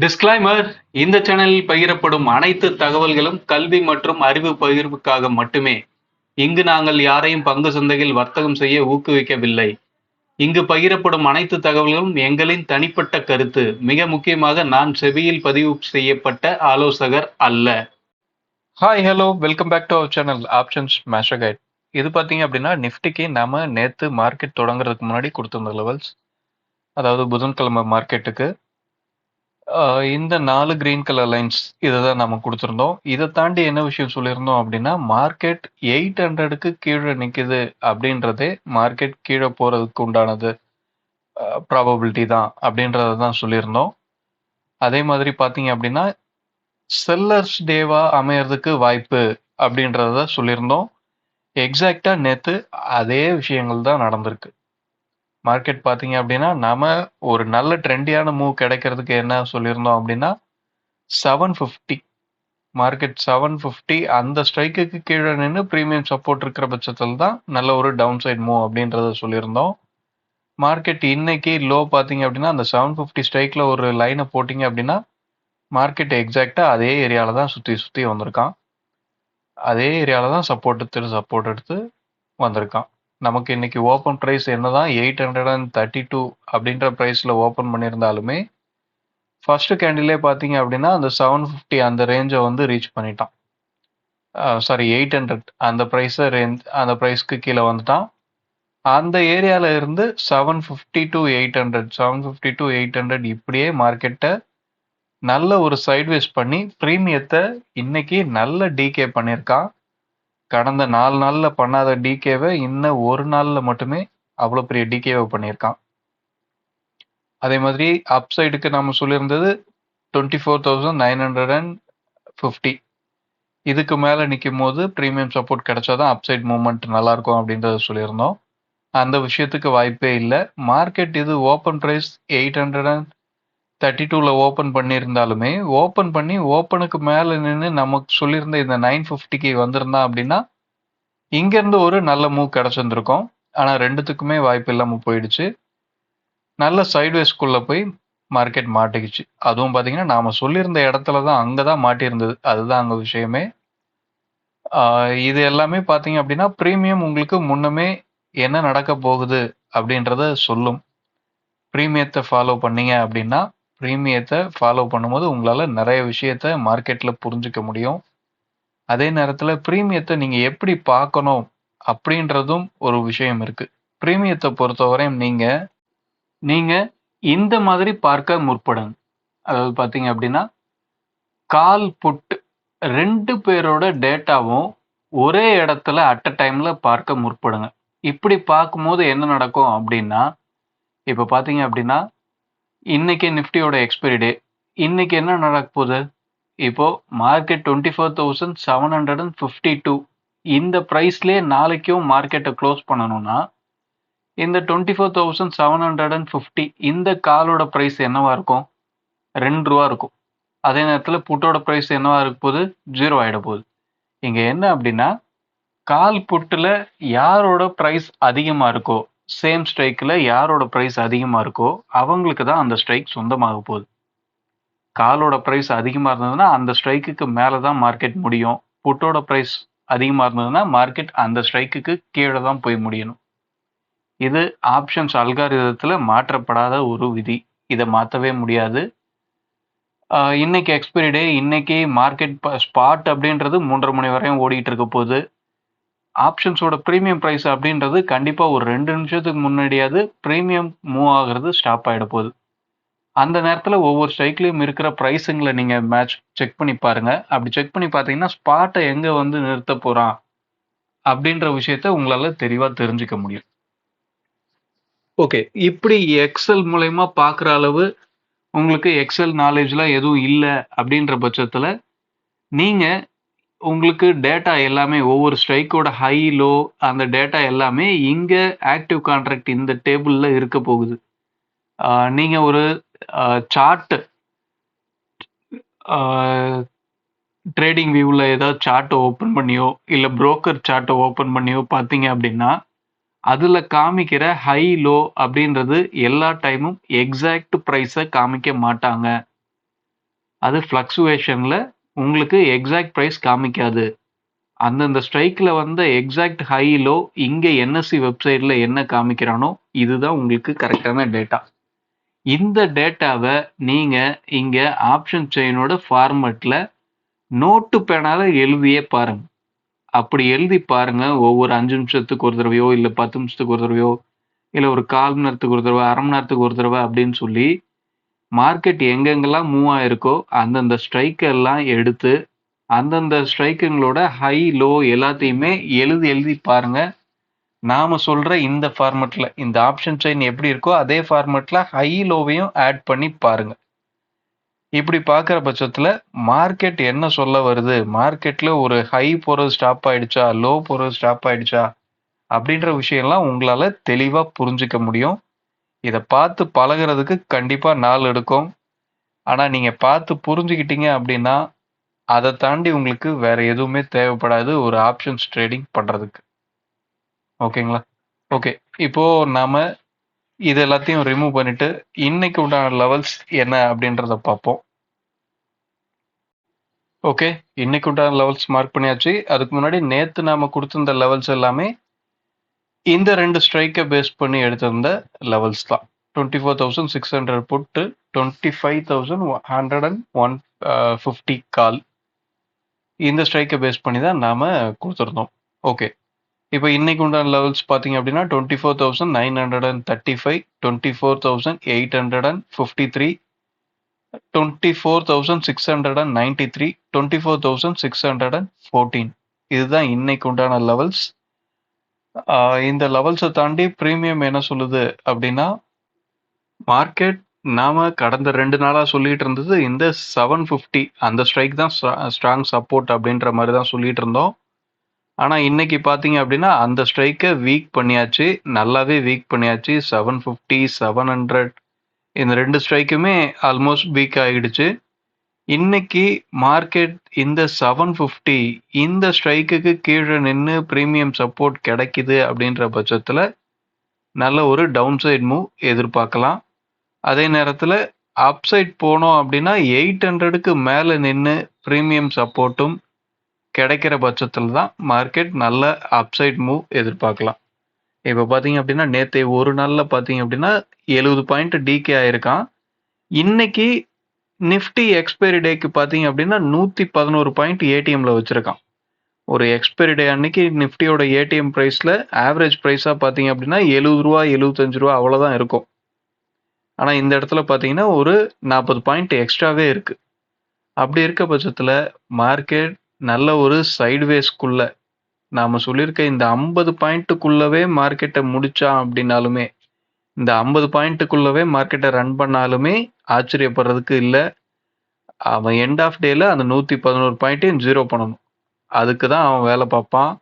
Disclaimer: இந்த சேனலில் பகிரப்படும் அனைத்து தகவல்களும் கல்வி மற்றும் அறிவு பகிர்வுக்காக மட்டுமே. இங்கு நாங்கள் யாரையும் பங்கு சந்தையில் வர்த்தகம் செய்ய ஊக்குவிக்கவில்லை. இங்கு பகிரப்படும் அனைத்து தகவல்களும் எங்களின் தனிப்பட்ட கருத்து. மிக முக்கியமாக, நான் செபியில் பதிவு செய்யப்பட்ட ஆலோசகர் அல்ல. Hi, hello, welcome back to our channel options master guide. இது பார்த்தீங்க அப்படின்னா நிஃப்டிக்கு நாம நேற்று மார்க்கெட் தொடங்குறதுக்கு முன்னாடி கொடுத்திருந்த லெவல்ஸ், அதாவது புதன்கிழமை மார்க்கெட்டுக்கு இந்த 4 கிரீன் கலர் லைன்ஸ் இதை தான் நம்ம கொடுத்துருந்தோம். இதை தாண்டி என்ன விஷயம் சொல்லியிருந்தோம் அப்படின்னா, மார்க்கெட் 800க்கு கீழே நிற்குது அப்படின்றதே மார்க்கெட் கீழே போகிறதுக்கு உண்டானது ப்ராபபிலிட்டி தான் அப்படின்றத தான் சொல்லியிருந்தோம். அதே மாதிரி பார்த்தீங்க அப்படின்னா செல்லர்ஸ் டேவா அமையறதுக்கு வாய்ப்பு அப்படின்றத சொல்லியிருந்தோம். எக்ஸாக்டாக நேற்று அதே விஷயங்கள் தான் நடந்திருக்கு. மார்க்கெட் பார்த்தீங்க அப்படின்னா நம்ம ஒரு நல்ல ட்ரெண்டியான மூவ் கிடைக்கிறதுக்கு என்ன சொல்லியிருந்தோம் அப்படின்னா 750 மார்க்கெட் 750 அந்த ஸ்ட்ரைக்குக்கு கீழே நின்று ப்ரீமியம் சப்போர்ட் இருக்கிற பட்சத்தில் தான் நல்ல ஒரு டவுன் சைட் மூவ் அப்படின்றத சொல்லியிருந்தோம். மார்க்கெட் இன்னைக்கு லோ பார்த்தீங்க அப்படின்னா அந்த 750 ஸ்ட்ரைக்கில் ஒரு லைனை போட்டிங்க அப்படின்னா மார்க்கெட் எக்ஸாக்டாக அதே ஏரியாவில் தான் சுற்றி வந்திருக்கான். அதே ஏரியாவில் தான் சப்போர்ட் எடுத்து வந்திருக்கான். நமக்கு இன்னைக்கு ஓப்பன் ப்ரைஸ் என்னதான் 832 அப்படின்ற ப்ரைஸில் ஓப்பன் பண்ணியிருந்தாலுமே ஃபர்ஸ்ட் கேண்டிலே பார்த்தீங்க அப்படின்னா அந்த 750 அந்த ரேஞ்சை வந்து ரீச் பண்ணிட்டான். 800 அந்த ப்ரைஸ்க்கு கீழே வந்துட்டான். அந்த ஏரியாவில் இருந்து 750 to 800 இப்படியே மார்க்கெட்டை நல்ல ஒரு சைட்வேஸ் பண்ணி ப்ரீமியத்தை இன்னைக்கு நல்ல டிகே பண்ணியிருக்கான். கடந்த 4 நாளில் பண்ணாத டிகேவை இன்னும் ஒரு நாளில் மட்டுமே அவ்வளோ பெரிய டிகேவை பண்ணியிருக்கான். அதே மாதிரி அப்சைடுக்கு நம்ம சொல்லியிருந்தது 24,950. இதுக்கு மேலே நிற்கும் போது ப்ரீமியம் சப்போர்ட் கிடைச்சாதான் அப்சைட் மூவ்மெண்ட் நல்லாயிருக்கும் அப்படின்றத சொல்லியிருந்தோம். அந்த விஷயத்துக்கு வாய்ப்பே இல்லை. மார்க்கெட் இது ஓப்பன் ப்ரைஸ் 832ல் ஓப்பன் பண்ணியிருந்தாலுமே ஓப்பனுக்கு மேலே நின்று நமக்கு சொல்லியிருந்த இந்த 950க்கு வந்திருந்தான் அப்படின்னா இங்கேருந்து ஒரு நல்ல மூவ் கிடச்சிருந்துருக்கும். ஆனால் ரெண்டுத்துக்குமே வாய்ப்பு இல்லாமல் போயிடுச்சு. நல்ல சைட்வேஸ்குள்ளே போய் மார்க்கெட் மாட்டிக்கிச்சு. அதுவும் பார்த்தீங்கன்னா நாம் சொல்லியிருந்த இடத்துல தான், அங்கே தான் மாட்டியிருந்தது. அதுதான் அங்கே விஷயமே. இது எல்லாமே பார்த்தீங்க அப்படின்னா ப்ரீமியம் உங்களுக்கு முன்னமே என்ன நடக்க போகுது அப்படின்றத சொல்லும். ப்ரீமியத்தை ஃபாலோ பண்ணீங்க அப்படின்னா ப்ரீமியத்தை ஃபாலோ பண்ணும்போது உங்களால் நிறைய விஷயத்த மார்க்கெட்டில் புரிஞ்சுக்க முடியும். அதே நேரத்தில் ப்ரீமியத்தை நீங்கள் எப்படி பார்க்கணும் அப்படின்றதும் ஒரு விஷயம் இருக்குது. ப்ரீமியத்தை பொறுத்தவரையும் நீங்கள் இந்த மாதிரி பார்க்க முற்படுங்க. அதாவது பார்த்தீங்க அப்படின்னா கால் புட் 2 பேரோட டேட்டாவும் ஒரே இடத்துல அட் அ டைமில் பார்க்க முற்படுங்க. இப்படி பார்க்கும்போது என்ன நடக்கும் அப்படின்னா, இப்போ பார்த்தீங்க அப்படின்னா இன்னைக்கு நிஃப்டியோட எக்ஸ்பைரி டே. இன்னைக்கு என்ன நடக்க போகுது? இப்போ மார்க்கெட் 24,752 இந்த ப்ரைஸ்லேயே நாளைக்கும் மார்க்கெட்டை க்ளோஸ் பண்ணணும்னா இந்த 24,750 இந்த காலோட ப்ரைஸ் என்னவா இருக்கும்? 2 ரூபா இருக்கும். அதே நேரத்தில் புட்டோட ப்ரைஸ் என்னவா இருக்க போகுது? 0 ஆகிட போகுது. இங்கே என்ன அப்படின்னா கால் புட்டில் யாரோட ப்ரைஸ் அதிகமாக இருக்கோ, சேம் ஸ்ட்ரைக்கில் யாரோட ப்ரைஸ் அதிகமாக இருக்கோ அவங்களுக்கு தான் அந்த ஸ்ட்ரைக் சொந்தமாக போகுது. காலோட ப்ரைஸ் அதிகமாக இருந்ததுன்னா அந்த ஸ்ட்ரைக்குக்கு மேலே தான் மார்க்கெட் முடியும். புட்டோட ப்ரைஸ் அதிகமாக இருந்ததுன்னா மார்க்கெட் அந்த ஸ்ட்ரைக்குக்கு கீழே தான் போய் முடியணும். இது ஆப்ஷன்ஸ் அல்காரிதத்தில் மாற்றப்படாத ஒரு விதி. இதை மாற்றவே முடியாது. இன்னைக்கு எக்ஸ்பைரி டே. இன்னைக்கு மார்க்கெட் ஸ்பாட் அப்படின்றது 3:30 மணி வரையும் ஓடிட்டு இருக்க போகுது. ஆப்ஷன்ஸோட ப்ரீமியம் ப்ரைஸ் அப்படின்றது கண்டிப்பாக ஒரு 2 நிமிஷத்துக்கு முன்னாடியாவது ப்ரீமியம் மூவ் ஆகிறது ஸ்டாப் ஆகிட போகுது. அந்த நேரத்தில் ஒவ்வொரு ஸ்ட்ரைக்லையும் இருக்கிற ப்ரைஸுங்களை நீங்கள் செக் பண்ணி பாருங்கள். அப்படி செக் பண்ணி பார்த்தீங்கன்னா ஸ்பாட்டை எங்கே வந்து நிறுத்த போகிறான் அப்படின்ற விஷயத்த உங்களால் தெளிவாக தெரிஞ்சுக்க முடியும். ஓகே, இப்படி எக்ஸல் மூலயமா பார்க்குற அளவு உங்களுக்கு எக்ஸல் நாலேஜ்லாம் எதுவும் இல்லை அப்படின்ற பட்சத்தில் நீங்கள் உங்களுக்கு டேட்டா எல்லாமே ஒவ்வொரு ஸ்ட்ரைக்கோட ஹை லோ அந்த டேட்டா எல்லாமே இங்கே ஆக்டிவ் கான்ட்ராக்ட் இந்த டேபிளில் இருக்க போகுது. நீங்கள் ஒரு சார்ட்டு ட்ரேடிங் வியூவில் ஏதாவது சார்ட்டை ஓப்பன் பண்ணியோ இல்லை புரோக்கர் சார்ட்டை ஓப்பன் பண்ணியோ பார்த்தீங்க அப்படின்னா அதில் காமிக்கிற ஹை லோ அப்படின்றது எல்லா டைமும் எக்ஸாக்ட் ப்ரைஸை காமிக்க மாட்டாங்க. அது ஃப்ளக்சுவேஷனில் உங்களுக்கு எக்ஸாக்ட் ப்ரைஸ் காமிக்காது. அந்தந்த ஸ்ட்ரைக்கில் வந்த எக்ஸாக்ட் ஹை லோ இங்கே என்எஸ்சி வெப்சைட்டில் என்ன காமிக்கிறானோ இதுதான் உங்களுக்கு கரெக்டான டேட்டா. இந்த டேட்டாவை நீங்கள் இங்கே ஆப்ஷன் செயினோட ஃபார்மேட்டில் நோட்டு பேனால எழுதியே பாருங்க. அப்படி எழுதி பாருங்க. ஒவ்வொரு 5 நிமிஷத்துக்கு ஒரு தடவையோ இல்லை 10 நிமிஷத்துக்கு ஒரு தடவையோ இல்லை ஒரு 1/4 மணி நேரத்துக்கு ஒரு தடவை, அரை மணி நேரத்துக்கு ஒரு தடவை அப்படின்னு சொல்லி மார்க்கெட் எங்கெங்கெல்லாம் மூவ் ஆயிருக்கோ அந்தந்த ஸ்ட்ரைக் எல்லாம் எடுத்து அந்தந்த ஸ்ட்ரைக்குங்களோட ஹை லோ எல்லாத்தையுமே எழுதி பாருங்க. நாம சொல்ற இந்த ஃபார்மேட்ல இந்த ஆப்ஷன் செயின் எப்படி இருக்கோ அதே ஃபார்மேட்ல ஹை லோவையும் ஆட் பண்ணி பாருங்க. இப்படி பார்க்குற பட்சத்தில் மார்க்கெட் என்ன சொல்ல வருது, மார்க்கெட்டில் ஒரு ஹை போகிறது ஸ்டாப் ஆயிடுச்சா, லோ போகிறது ஸ்டாப் ஆயிடுச்சா அப்படின்ற விஷயம்லாம் உங்களால் தெளிவாக புரிஞ்சுக்க முடியும். இதை பார்த்து பழகிறதுக்கு கண்டிப்பாக நாள் எடுக்கும். ஆனால் நீங்கள் பார்த்து புரிஞ்சுக்கிட்டீங்க அப்படின்னா அதை தாண்டி உங்களுக்கு வேற எதுவுமே தேவைப்படாது ஒரு ஆப்ஷன்ஸ் ட்ரேடிங் பண்ணுறதுக்கு. ஓகேங்களா? ஓகே, இப்போ நாம இது எல்லாத்தையும் ரிமூவ் பண்ணிட்டு இன்னைக்கு உண்டான லெவல்ஸ் என்ன அப்படின்றத பார்ப்போம். ஓகே, இன்னைக்கு உண்டான லெவல்ஸ் மார்க் பண்ணியாச்சு. அதுக்கு முன்னாடி நேற்று நாம கொடுத்திருந்த லெவல்ஸ் எல்லாமே இந்த 2 ஸ்ட்ரைக்கை பேஸ் பண்ணி எடுத்திருந்த லெவல்ஸ் தான். 24,600 புட்டு, 25,150 கால். இந்த ஸ்ட்ரைக்கை பேஸ் பண்ணி தான் நாம கொடுத்துருந்தோம். ஓகே, இப்போ இன்னைக்கு உண்டான லெவல்ஸ் பார்த்தீங்க அப்படின்னா 24,935, 24,853, 24,693, 24,614. இதுதான் இன்னைக்கு உண்டான லெவல்ஸ். இந்த லெவல்ஸை தாண்டி ப்ரீமியம் என்ன சொல்லுது அப்படின்னா, மார்க்கெட் நாம கடந்த 2 நாளா சொல்லிட்டு இருந்தது இந்த 750 அந்த ஸ்ட்ரைக் தான் ஸ்ட்ராங் சப்போர்ட் அப்படின்ற மாதிரி தான் சொல்லிட்டு இருந்தோம். ஆனால் இன்னைக்கு பார்த்தீங்க அப்படின்னா அந்த ஸ்ட்ரைக்கை வீக் பண்ணியாச்சு, நல்லாவே வீக் பண்ணியாச்சு. 750, 700 இந்த 2 ஸ்ட்ரைக்குமே ஆல்மோஸ்ட் வீக் ஆகிடுச்சு. இன்னைக்கு மார்க்கெட் இந்த 750 இந்த ஸ்ட்ரைக்குக்கு கீழே நின்று ப்ரீமியம் சப்போர்ட் கிடைக்குது அப்படின்ற பட்சத்தில் நல்ல ஒரு டவுன் சைட் மூவ் எதிர்பார்க்கலாம். அதே நேரத்தில் அப்சைட் போனோம் அப்படின்னா 800க்கு மேலே நின்று ப்ரீமியம் சப்போர்ட்டும் கிடைக்கிற பட்சத்தில் தான் மார்க்கெட் நல்ல அப்சைட் மூவ் எதிர்பார்க்கலாம். இப்போ பார்த்தீங்க அப்படின்னா நேற்று ஒரு நாளில் பார்த்தீங்க அப்படின்னா 70 பாயிண்ட் டிகே ஆயிருக்கான். இன்னைக்கு நிஃப்டி எக்ஸ்பைரி டேக்கு பார்த்தீங்க அப்படின்னா 111 பாயிண்ட் ஏடிஎம்ல வச்சிருக்கான். ஒரு எக்ஸ்பைரி டே அன்னைக்கு நிஃப்டியோட ஏடிஎம் ப்ரைஸில் ஆவரேஜ் ப்ரைஸாக பார்த்தீங்க அப்படின்னா 70 ரூபா 75 ரூபா அவ்வளோதான் இருக்கும். ஆனால் இந்த இடத்துல பார்த்தீங்கன்னா ஒரு 40 பாயிண்ட் எக்ஸ்ட்ராவே இருக்கு. அப்படி இருக்க பட்சத்தில் மார்க்கெட் நல்ல ஒரு சைட்வேஸ்க்குள்ள நாம் சொல்லியிருக்க இந்த 50 பாயிண்ட்டுக்குள்ளவே மார்க்கெட்டை முடிச்சான் அப்படின்னாலுமே, இந்த 50 பாயிண்ட்டுக்குள்ளவே மார்க்கெட்டை ரன் பண்ணாலுமே ஆச்சரியப்படுறதுக்கு இல்லை. அவன் எண்ட் ஆஃப் டேல அந்த 111 பாயிண்ட்டையும் ஜீரோ பண்ணணும். அதுக்கு தான் அவன் வேலை பார்ப்பான்.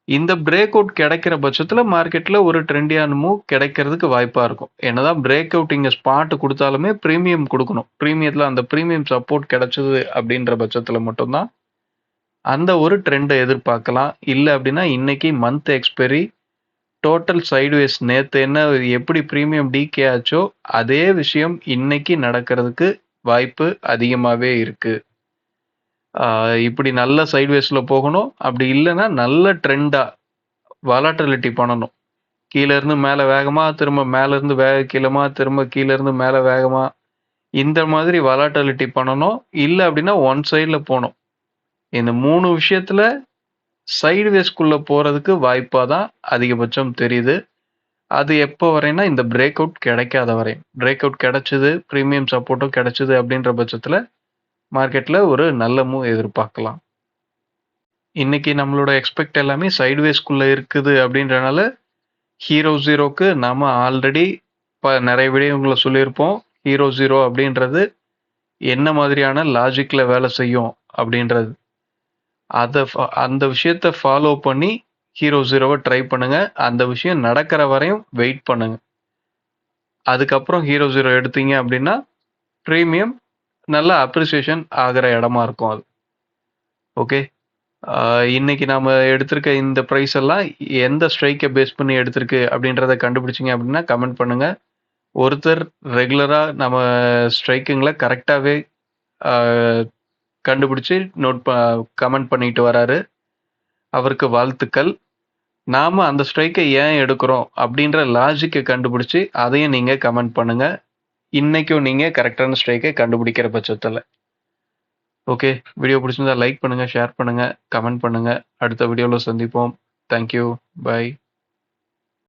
இந்த பிரேக் அவுட் கிடைக்கிற பட்சத்தில் மார்க்கெட்டில் ஒரு ட்ரெண்டியான மூவ் கிடைக்கிறதுக்கு வாய்ப்பாக இருக்கும். என்னதான் பிரேக் அவுட் இங்கே ஸ்பாட் கொடுத்தாலுமே ப்ரீமியம் கொடுக்கணும். ப்ரீமியத்தில் அந்த ப்ரீமியம் சப்போர்ட் கிடைச்சது அப்படின்ற பட்சத்தில் மட்டும்தான் அந்த ஒரு ட்ரெண்டை எதிர்பார்க்கலாம். இல்லை அப்படின்னா இன்னைக்கு மந்த் எக்ஸ்பைரி டோட்டல் சைட்வேஸ் நேற்று என்ன எப்படி ப்ரீமியம் டிகே ஆச்சோ அதே விஷயம் இன்னைக்கு நடக்கிறதுக்கு வாய்ப்பு அதிகமாகவே இருக்கு. இப்படி நல்ல சைட்வேஸில் போகணும். அப்படி இல்லைன்னா நல்ல ட்ரெண்டாக வாலட்டிலிட்டி பண்ணணும். கீழேருந்து மேலே வேகமாக, திரும்ப மேலேருந்து கீழமா, திரும்ப கீழேருந்து மேலே வேகமாக, இந்த மாதிரி வாலட்டிலிட்டி பண்ணணும். இல்லை அப்படின்னா ஒன் சைடில் போகணும். இந்த 3 விஷயத்தில் சைட்வேஸ்க்குள்ளே போகிறதுக்கு வாய்ப்பாக தான் அதிகபட்சம் தெரியுது. அது எப்போ வரைன்னா இந்த பிரேக் அவுட் கிடைக்காத வரை. பிரேக் அவுட் கிடைச்சிது, ப்ரீமியம் சப்போர்ட்டும் கிடைச்சிது அப்படின்ற பட்சத்தில் மார்க்கெட்டில் ஒரு நல்ல மூவ் எதிர்பார்க்கலாம். இன்னைக்கு நம்மளோட எக்ஸ்பெக்ட் எல்லாமே சைட்வேஸ்க்குள்ளே இருக்குது அப்படின்றனால ஹீரோ ஜீரோக்கு நாம் ஆல்ரெடி நிறைய விடயங்களை சொல்லியிருப்போம். ஹீரோ ஜீரோ அப்படின்றது என்ன மாதிரியான லாஜிக்கில் வேலை செய்யும் அப்படின்றது. அந்த விஷயத்தை ஃபாலோ பண்ணி ஹீரோ ஜீரோவை ட்ரை பண்ணுங்க. அந்த விஷயம் நடக்கிற வரையும் வெயிட் பண்ணுங்க. அதுக்கப்புறம் ஹீரோ ஜீரோ எடுத்தீங்க அப்படின்னா ப்ரீமியம் நல்ல அப்ரிசியேஷன் ஆகிற இடமா இருக்கும் அது. ஓகே, இன்னைக்கு நாம எடுத்திருக்க இந்த ப்ரைஸ் எல்லாம் எந்த ஸ்ட்ரைக்கை பேஸ் பண்ணி எடுத்திருக்கு அப்படின்றத கண்டுபிடிச்சிங்க அப்படின்னா கமெண்ட் பண்ணுங்க. ஒருத்தர் ரெகுலராக நம்ம ஸ்ட்ரைக்குங்களை கரெக்டாகவே கண்டுபிடிச்சு கமெண்ட் பண்ணிட்டு வராரு. அவருக்கு வாழ்த்துக்கள். நாம அந்த ஸ்ட்ரைக்கை ஏன் எடுக்கிறோம் அப்படின்ற லாஜிக்கை கண்டுபிடிச்சு அதையும் நீங்க கமெண்ட் பண்ணுங்க. இன்னைக்கும் நீங்க கரெக்டான ஸ்ட்ரைக்கை கண்டுபிடிக்கிற பட்சத்தில். ஓகே, வீடியோ பிடிச்சிருந்தா லைக் பண்ணுங்க, ஷேர் பண்ணுங்க, கமெண்ட் பண்ணுங்க. அடுத்த வீடியோவில் சந்திப்போம். Thank you, by.